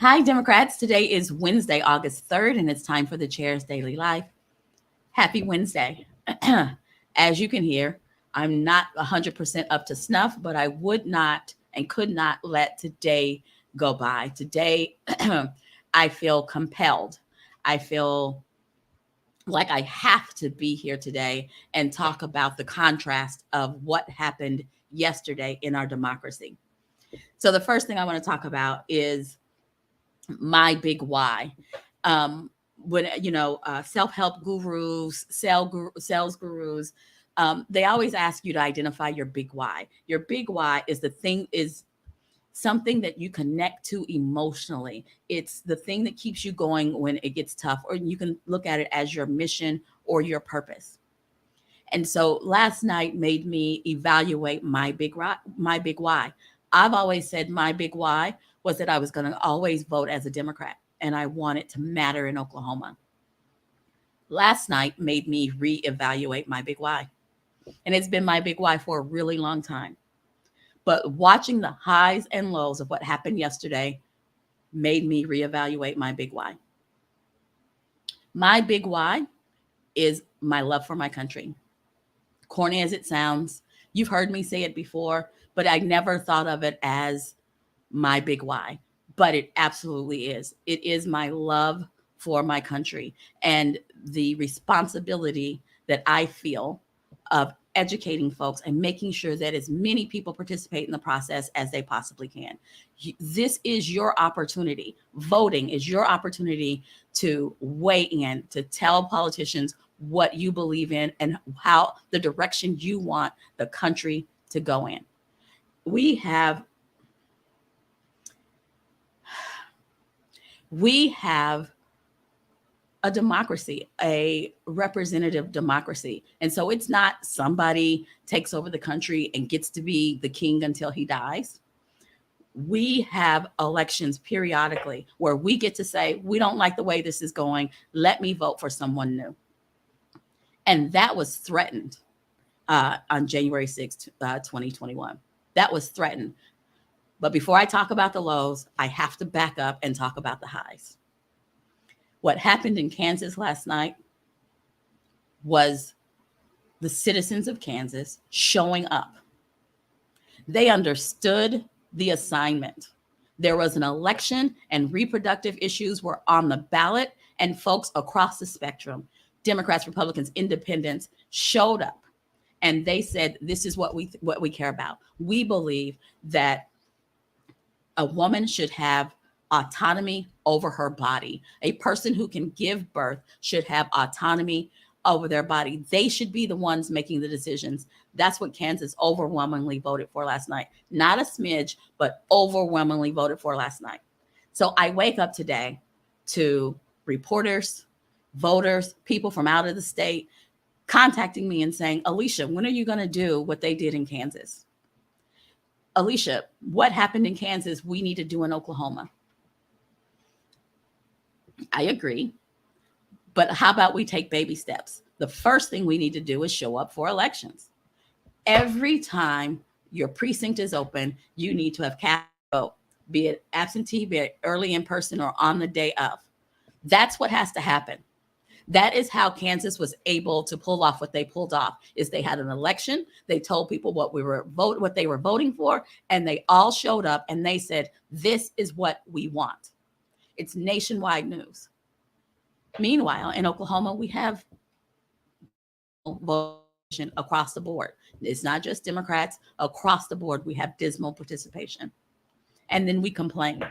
Hi, Democrats. Today is Wednesday, August 3rd, and it's time for the Chair's Daily Life. Happy Wednesday. As you can hear, I'm not 100% up to snuff, but I would not and could not let today go by. Today, I feel compelled. I feel like I have to be here today and talk about the contrast of what happened yesterday in our democracy. So, the first thing I want to talk about is my big why. When self-help gurus, sales gurus, they always ask you to identify your big why. Your big why is something that you connect to emotionally. It's the thing that keeps you going when it gets tough, or you can look at it as your mission or your purpose. And so last night made me evaluate my big why. I've always said my big why was that I was going to always vote as a Democrat and I want it to matter in Oklahoma. Last night made me reevaluate my big why. And it's been my big why for a really long time. But watching the highs and lows of what happened yesterday made me reevaluate my big why. My big why is my love for my country. Corny as it sounds, you've heard me say it before, but I never thought of it as my big why. But it absolutely is. It is my love for my country and the responsibility that I feel of educating folks and making sure that as many people participate in the process as they possibly can. This is your opportunity. Voting is your opportunity to weigh in, to tell politicians what you believe in and how the direction you want the country to go in. We have a democracy, a representative democracy. And so it's not somebody takes over the country and gets to be the king until he dies. We have elections periodically where we get to say, we don't like the way this is going. Let me vote for someone new. And that was threatened on January 6th, 2021. That was threatened. But before I talk about the lows, I have to back up and talk about the highs. What happened in Kansas last night was the citizens of Kansas showing up. They understood the assignment. There was an election and reproductive issues were on the ballot, and folks across the spectrum, Democrats, Republicans, independents, showed up and they said, this is what we care about. We believe that a woman should have autonomy over her body. A person who can give birth should have autonomy over their body. They should be the ones making the decisions. That's what Kansas overwhelmingly voted for last night. Not a smidge, but overwhelmingly voted for last night. So I wake up today to reporters, voters, people from out of the state contacting me and saying, Alicia, when are you going to do what they did in Kansas? Alicia, what happened in Kansas, we need to do in Oklahoma. I agree. But how about we take baby steps? The first thing we need to do is show up for elections. Every time your precinct is open, you need to have cast a vote, be it absentee, be it early in person, or on the day of. That's what has to happen. That is how Kansas was able to pull off what they pulled off. Is they had an election, they told people what they were voting for, and they all showed up and they said, this is what we want. It's nationwide news. Meanwhile, in Oklahoma, we have voting across the board. It's not just Democrats. Across the board, we have dismal participation. And then we complain.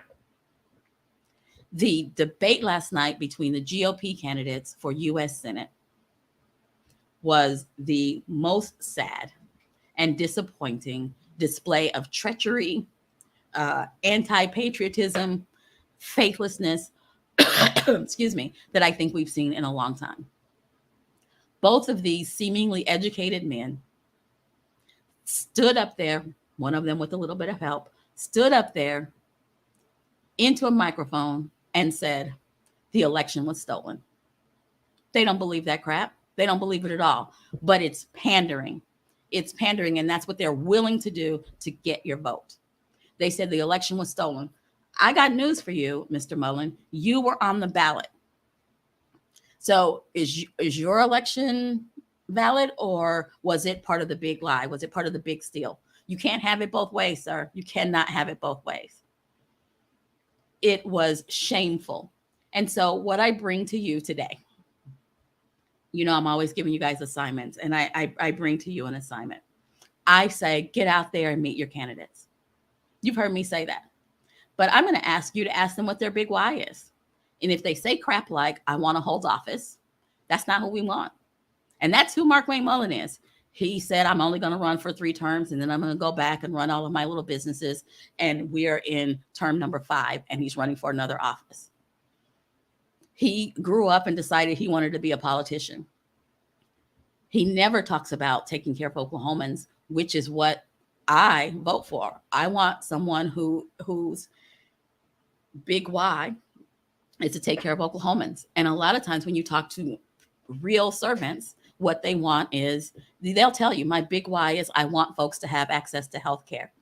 The debate last night between the GOP candidates for U.S. Senate was the most sad and disappointing display of treachery, anti-patriotism, faithlessness, excuse me, that I think we've seen in a long time. Both of these seemingly educated men stood up there, one of them with a little bit of help, stood up there into a microphone and said the election was stolen. They don't believe that crap. They don't believe it at all. But it's pandering. It's pandering, and that's what they're willing to do to get your vote. They said the election was stolen. I got news for you, Mr. Mullen. You were on the ballot. So is your election valid, or was it part of the big lie? Was it part of the big steal? You can't have it both ways, sir. You cannot have it both ways. It was shameful. And so what I bring to you today, I'm always giving you guys assignments, and I bring to you an assignment. I say, get out there and meet your candidates. You've heard me say that. But I'm going to ask you to ask them what their big why is. And if they say crap like, I want to hold office, that's not who we want. And that's who Markwayne Mullin is. He said, I'm only going to run for 3 terms, and then I'm going to go back and run all of my little businesses. And we're in term number 5, and he's running for another office. He grew up and decided he wanted to be a politician. He never talks about taking care of Oklahomans, which is what I vote for. I want someone whose big why is to take care of Oklahomans. And a lot of times when you talk to real servants, what they want is, they'll tell you, my big why is I want folks to have access to health care.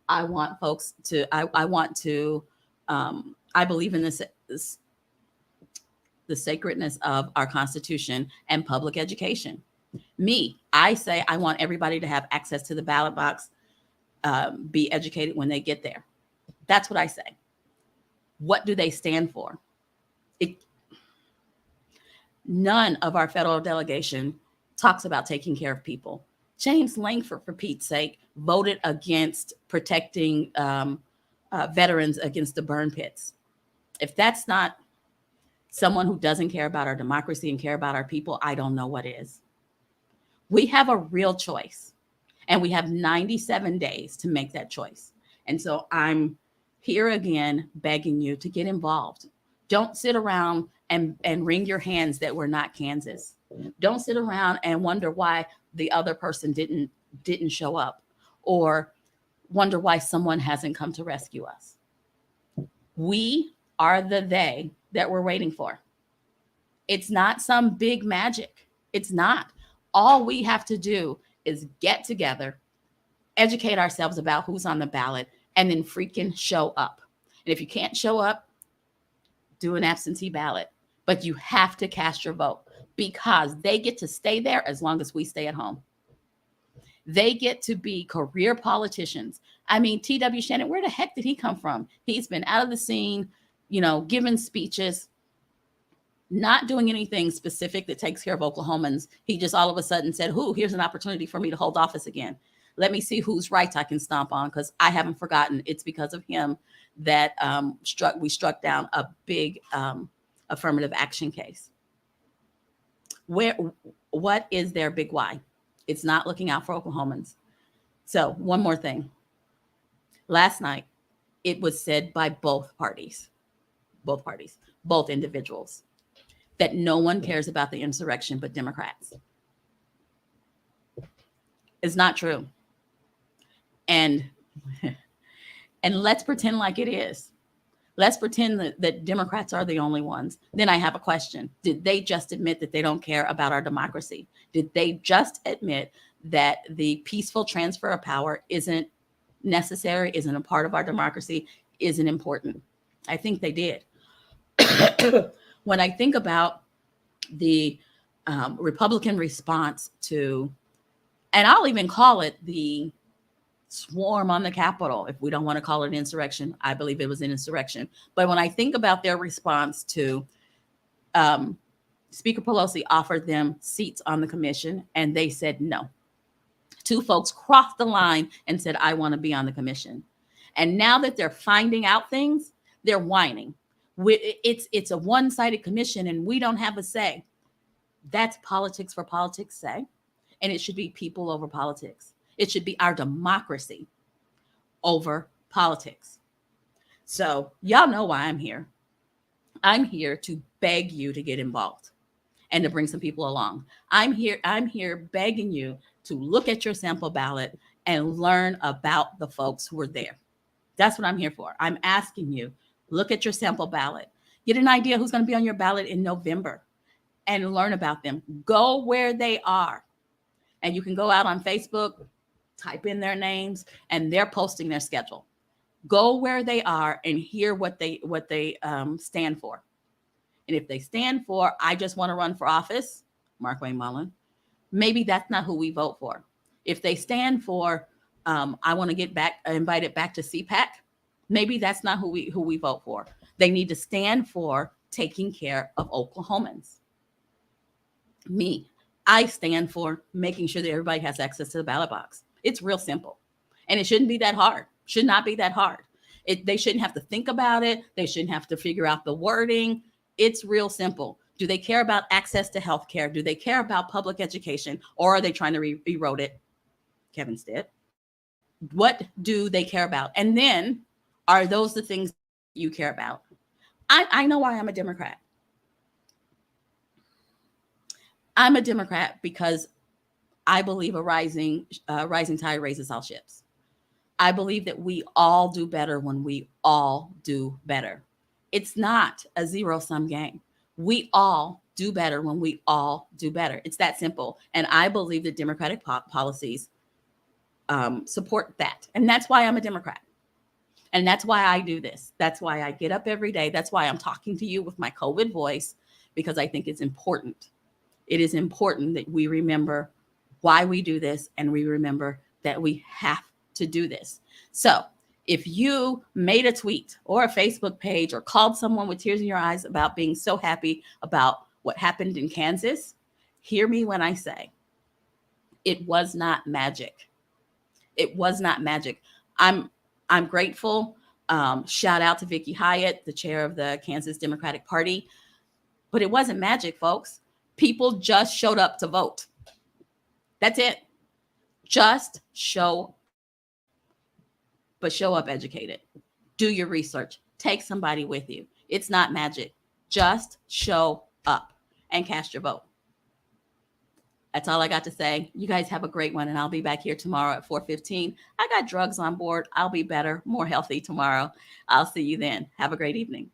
I want folks to, I believe in the sacredness of our Constitution and public education. I say I want everybody to have access to the ballot box, be educated when they get there. That's what I say. What do they stand for? None of our federal delegation talks about taking care of people. James Langford, for Pete's sake, voted against protecting veterans against the burn pits. If that's not someone who doesn't care about our democracy and care about our people, I don't know what is. We have a real choice, and we have 97 days to make that choice. And so I'm here again begging you to get involved. Don't sit around and wring your hands that we're not Kansas. Don't sit around and wonder why the other person didn't show up, or wonder why someone hasn't come to rescue us. We are the they that we're waiting for. It's not some big magic. It's not. All we have to do is get together, educate ourselves about who's on the ballot, and then freaking show up. And if you can't show up, do an absentee ballot. But you have to cast your vote, because they get to stay there as long as we stay at home. They get to be career politicians. I mean, T.W. Shannon, where the heck did he come from? He's been out of the scene, giving speeches, not doing anything specific that takes care of Oklahomans. He just all of a sudden said, here's an opportunity for me to hold office again. Let me see whose rights I can stomp on, because I haven't forgotten. It's because of him that we struck down a big affirmative action case. What is their big why? It's not looking out for Oklahomans. So one more thing. Last night, it was said by both individuals, that no one cares about the insurrection but Democrats. It's not true. And let's pretend like it is. Let's pretend that Democrats are the only ones. Then I have a question. Did they just admit that they don't care about our democracy? Did they just admit that the peaceful transfer of power isn't necessary, isn't a part of our democracy, isn't important? I think they did. When I think about the Republican response to, and I'll even call it the swarm on the Capitol, if we don't want to call it an insurrection. I believe it was an insurrection. But when I think about their response to Speaker Pelosi offered them seats on the commission, and they said no. 2 folks crossed the line and said, I want to be on the commission. And now that they're finding out things, they're whining. It's a one-sided commission, and we don't have a say. That's politics for politics' sake. And it should be people over politics. It should be our democracy over politics. So y'all know why I'm here. I'm here to beg you to get involved and to bring some people along. I'm here begging you to look at your sample ballot and learn about the folks who are there. That's what I'm here for. I'm asking you, look at your sample ballot. Get an idea who's going to be on your ballot in November and learn about them. Go where they are. And you can go out on Facebook, type in their names, and they're posting their schedule. Go where they are and hear what they stand for. And if they stand for, I just want to run for office, Mark Wayne Mullen, maybe that's not who we vote for. If they stand for, I want to get back invited back to CPAC, maybe that's not who we vote for. They need to stand for taking care of Oklahomans. Me, I stand for making sure that everybody has access to the ballot box. It's real simple, and it shouldn't be that hard. Should not be that hard. They shouldn't have to think about it. They shouldn't have to figure out the wording. It's real simple. Do they care about access to health care? Do they care about public education? Or are they trying to erode it? Kevin's dead. What do they care about? And then, are those the things you care about? I know why I'm a Democrat. I'm a Democrat because I believe a rising tide raises all ships. I believe that we all do better when we all do better. It's not a zero-sum game. We all do better when we all do better. It's that simple. And I believe that Democratic policies support that. And that's why I'm a Democrat. And that's why I do this. That's why I get up every day. That's why I'm talking to you with my COVID voice, because I think it's important. It is important that we remember why we do this, and we remember that we have to do this. So if you made a tweet or a Facebook page or called someone with tears in your eyes about being so happy about what happened in Kansas, hear me when I say it was not magic. It was not magic. I'm grateful. Shout out to Vicki Hyatt, the chair of the Kansas Democratic Party. But it wasn't magic, folks. People just showed up to vote. That's it. Just show, but show up educated. Do your research. Take somebody with you. It's not magic. Just show up and cast your vote. That's all I got to say. You guys have a great one, and I'll be back here tomorrow at 4:15. I got drugs on board. I'll be better, more healthy tomorrow. I'll see you then. Have a great evening.